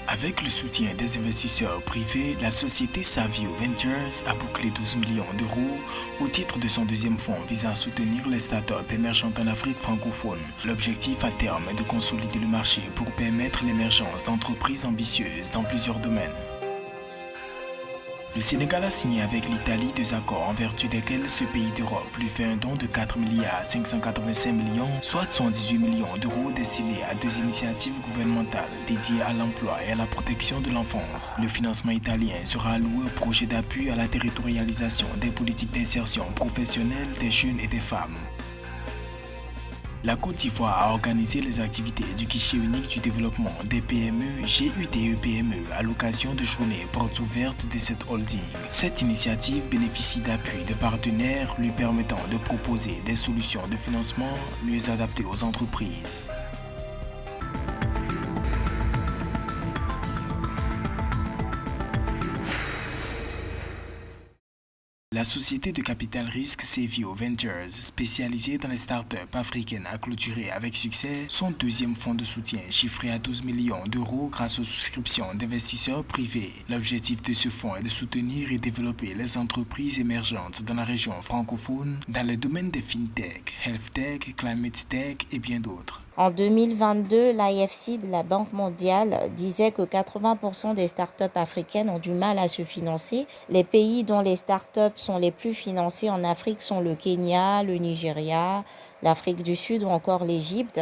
Avec le soutien des investisseurs privés, la société Savio Ventures a bouclé 12 millions d'euros au titre de son deuxième fonds visant à soutenir les startups émergentes en Afrique francophone. L'objectif à terme est de consolider le marché pour permettre l'émergence d'entreprises ambitieuses dans plusieurs domaines. Le Sénégal a signé avec l'Italie deux accords en vertu desquels ce pays d'Europe lui fait un don de 4 milliards 585 millions, soit 118 millions d'euros destinés à deux initiatives gouvernementales dédiées à l'emploi et à la protection de l'enfance. Le financement italien sera alloué au projet d'appui à la territorialisation des politiques d'insertion professionnelle des jeunes et des femmes. La Côte d'Ivoire a organisé les activités du guichet unique du développement des PME GUDE-PME à l'occasion de journées portes ouvertes de cette holding. Cette initiative bénéficie d'appui de partenaires lui permettant de proposer des solutions de financement mieux adaptées aux entreprises. La société de capital risque Savio Ventures, spécialisée dans les startups africaines, a clôturé avec succès son deuxième fonds de soutien chiffré à 12 millions d'euros grâce aux souscriptions d'investisseurs privés. L'objectif de ce fonds est de soutenir et développer les entreprises émergentes dans la région francophone dans les domaines des fintech, health tech, climate tech et bien d'autres. En 2022, l'IFC de la Banque mondiale disait que 80% des startups africaines ont du mal à se financer. Les pays dont les startups sont les plus financés en Afrique sont le Kenya, le Nigeria, l'Afrique du Sud ou encore l'Égypte.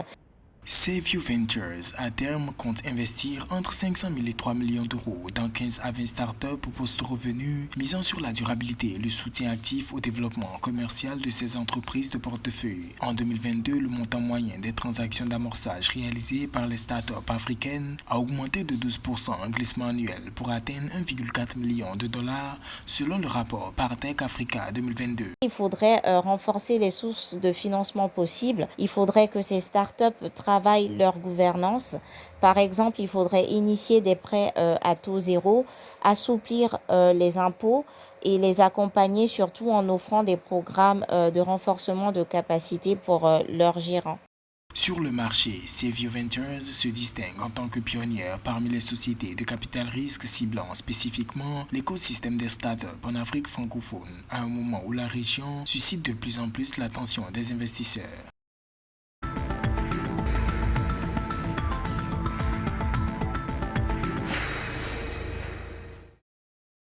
Savio Ventures, à terme, compte investir entre 500 000 et 3 millions d'euros dans 15 à 20 startups post-revenus, misant sur la durabilité et le soutien actif au développement commercial de ces entreprises de portefeuille. En 2022, le montant moyen des transactions d'amorçage réalisées par les startups africaines a augmenté de 12% en glissement annuel pour atteindre 1,4 million de dollars selon le rapport Partech Africa 2022. Il faudrait renforcer les sources de financement possibles. Il faudrait que ces startups travaillent leur gouvernance. Par exemple, il faudrait initier des prêts à taux zéro, assouplir les impôts et les accompagner surtout en offrant des programmes de renforcement de capacité pour leurs gérants. Sur le marché, Savio Ventures se distingue en tant que pionnière parmi les sociétés de capital risque ciblant spécifiquement l'écosystème des startups en Afrique francophone, à un moment où la région suscite de plus en plus l'attention des investisseurs.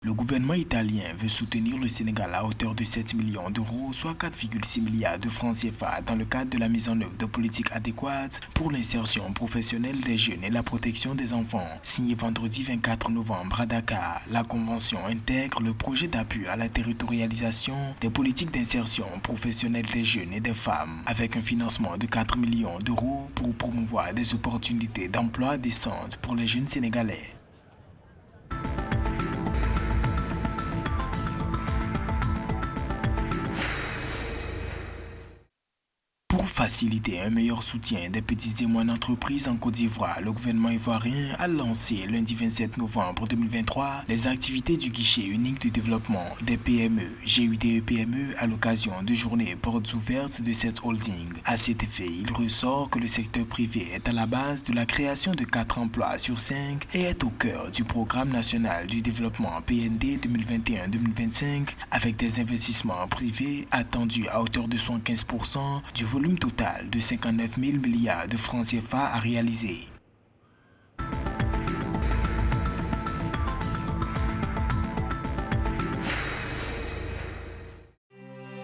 Le gouvernement italien veut soutenir le Sénégal à hauteur de 7 millions d'euros, soit 4,6 milliards de francs CFA, dans le cadre de la mise en œuvre de politiques adéquates pour l'insertion professionnelle des jeunes et la protection des enfants. Signé vendredi 24 novembre à Dakar, la convention intègre le projet d'appui à la territorialisation des politiques d'insertion professionnelle des jeunes et des femmes, avec un financement de 4 millions d'euros pour promouvoir des opportunités d'emploi décentes pour les jeunes Sénégalais. Pour faciliter un meilleur soutien des petites et moyennes entreprises en Côte d'Ivoire, le gouvernement ivoirien a lancé lundi 27 novembre 2023 les activités du guichet unique de développement des PME GUDE-PME à l'occasion de journées portes ouvertes de cette holding. À cet effet, il ressort que le secteur privé est à la base de la création de 4 emplois sur 5 et est au cœur du programme national du développement PND 2021-2025 avec des investissements privés attendus à hauteur de 75% du volume total de 59 000 milliards de francs CFA à réaliser.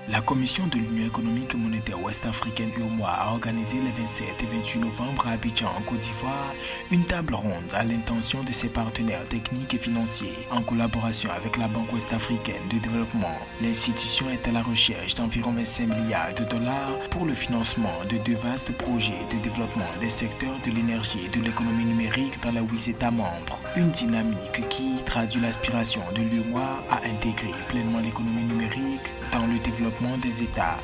La Commission de l'Union économique et monétaire ouest-africaine UEMOA a organisé les 27 et 28 novembre à Abidjan, en Côte d'Ivoire, une table ronde à l'intention de ses partenaires techniques et financiers. En collaboration avec la Banque ouest-africaine de développement, l'institution est à la recherche d'environ 25 milliards de dollars pour le financement de 2 vastes projets de développement des secteurs de l'énergie et de l'économie numérique dans les 8 États membres. Une dynamique qui traduit l'aspiration de l'UEMOA à intégrer pleinement l'économie numérique dans le développement des États.